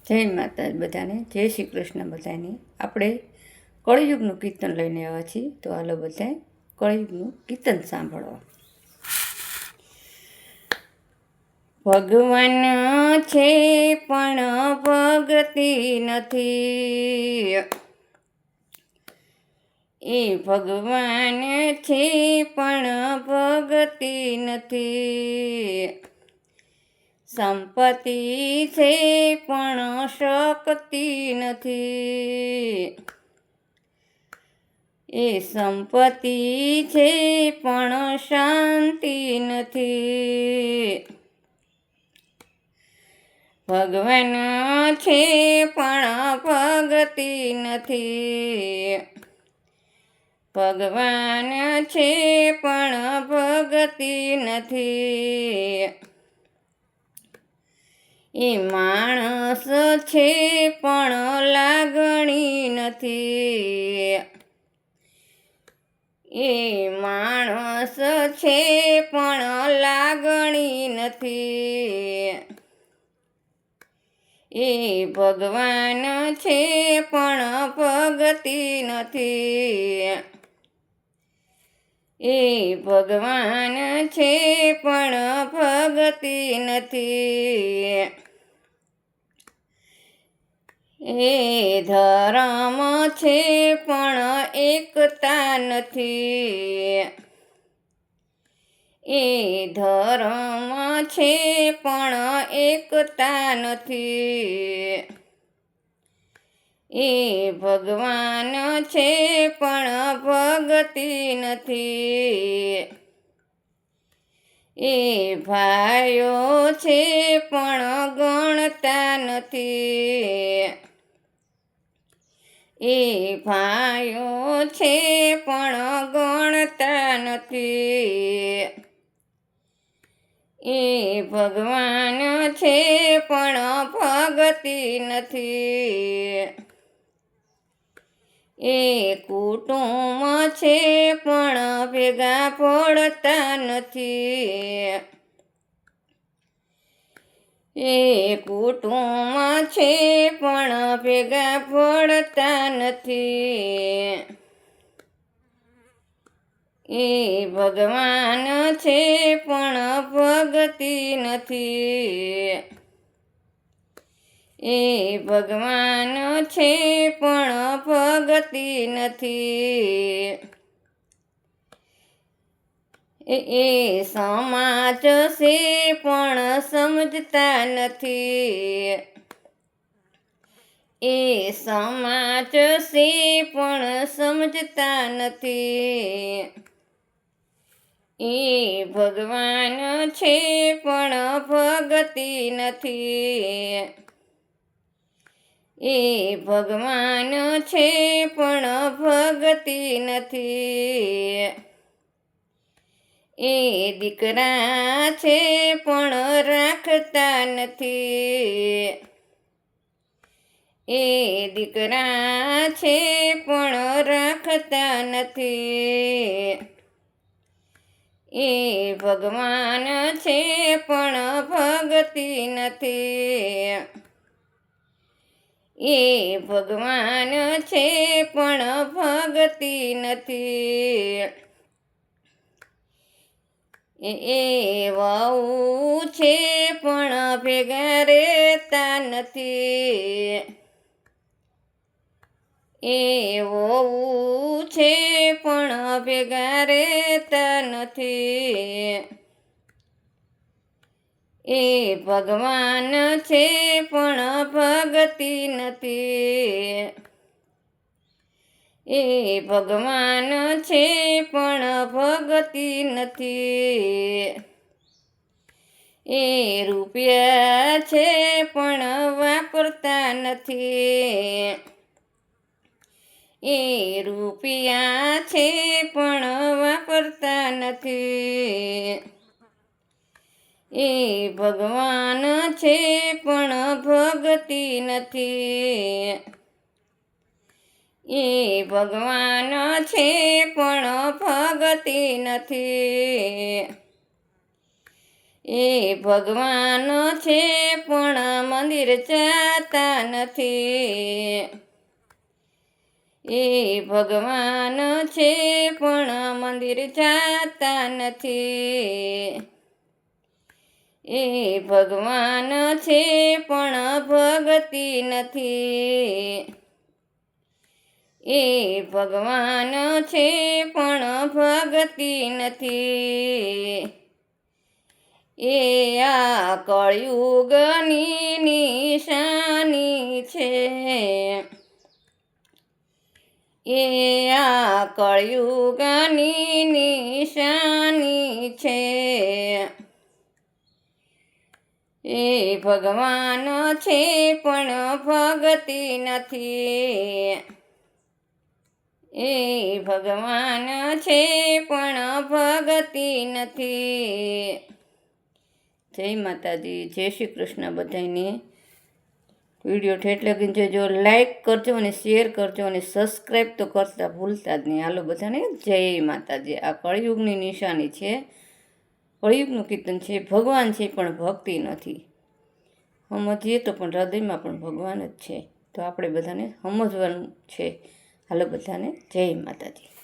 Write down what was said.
જય માતા બધાને, જય શ્રી કૃષ્ણ બધાને। આપણે કળયુગનું કીર્તન લઈને આવ્યા છીએ, તો હાલો બધાએ કળયુગનું કીર્તન સાંભળવા। ભગવાન છે પણ ભક્તિ નથી, એ ભગવાન છે પણ ભક્તિ નથી। સંપત્તિ છે પણ શક્તિ નથી, એ સંપત્તિ છે પણ શાંતિ નથી। ભગવાન છે પણ ભક્તિ નથી, ભગવાન છે પણ ભક્તિ નથી। એ માણસ છે પણ લાગણી નથી, એ માણસ છે પણ લાગણી નથી। એ ભગવાન છે પણ ભક્તિ નથી, એ ભગવાન છે પણ ભક્તિ નથી। એ ધર્મ છે પણ એકતા નથી, એ ધર્મ છે પણ એકતા નથી। એ ભગવાન છે પણ ભક્તિ નથી, એ ભાઈઓ છે પણ ગણતા નથી, એ ભાઈઓ છે પણ ગણતા નથી। એ ભગવાન છે પણ ભક્તિ નથી, એ કુટુંબ છે પણ ભેગા પડતા નથી, એ કુટુંબ છે પણ ભેગા પડતા નથી। એ ભગવાન છે પણ ભક્તિ નથી, એ ભગવાન છે પણ ભક્તિ નથી। એ સમાજ છે પણ સમજતા નથી, એ સમાજ છે પણ સમજતા નથી। એ ભગવાન છે પણ ભક્તિ નથી, એ ભગવાન છે પણ ભક્તિ નથી। એ દીકરા છે પણ રાખતા નથી, એ દીકરા છે પણ રાખતા નથી। એ ભગવાન છે પણ ભક્તિ નથી, એ ભગવાન છે પણ ભક્તિ નથી। એ વહુ છે પણ ભેગા રહેતા નથી, એ વહુ છે પણ ભેગા રહેતા નથી। એ ભગવાન છે પણ ભક્તિ નથી, એ ભગવાન છે પણ ભક્તિ નથી। એ રૂપિયા છે પણ વાપરતા નથી, એ રૂપિયા છે પણ વાપરતા નથી। એ ભગવાન છે પણ ભક્તિ નથી, એ ભગવાન છે પણ ભક્તિ નથી। એ ભગવાન છે પણ મંદિર જાતા નથી. એ ભગવાન છે પણ મંદિર જાતા નથી. એ ભગવાન છે પણ ભક્તિ નથી. એ ભગવાન છે પણ ભક્તિ નથી. એ આ કળિયુગની નિશાની છે. એ આ કળિયુગની નિશાની છે. એ ભગવાન છે પણ ભક્તિ નથી. એ ભગવાન છે પણ ભક્તિ નથી. જય માતાજી, જય શ્રી કૃષ્ણ બધાને. વિડીયો ઠેઠ લગીને જોજો, લાઈક કરજો અને શેર કરજો અને સબસ્ક્રાઈબ તો કરતા ભૂલતા જ નહીં. હાલો બધાને જય માતાજી. આ કળિયુગની નિશાની છે, કળિયુગનું કીર્તન છે. ભગવાન છે પણ ભક્તિ નથી. સમજીએ તો પણ હૃદયમાં પણ ભગવાન જ છે. તો આપણે બધાને સમજવાનું છે. હાલો બધાને જય માતાજી.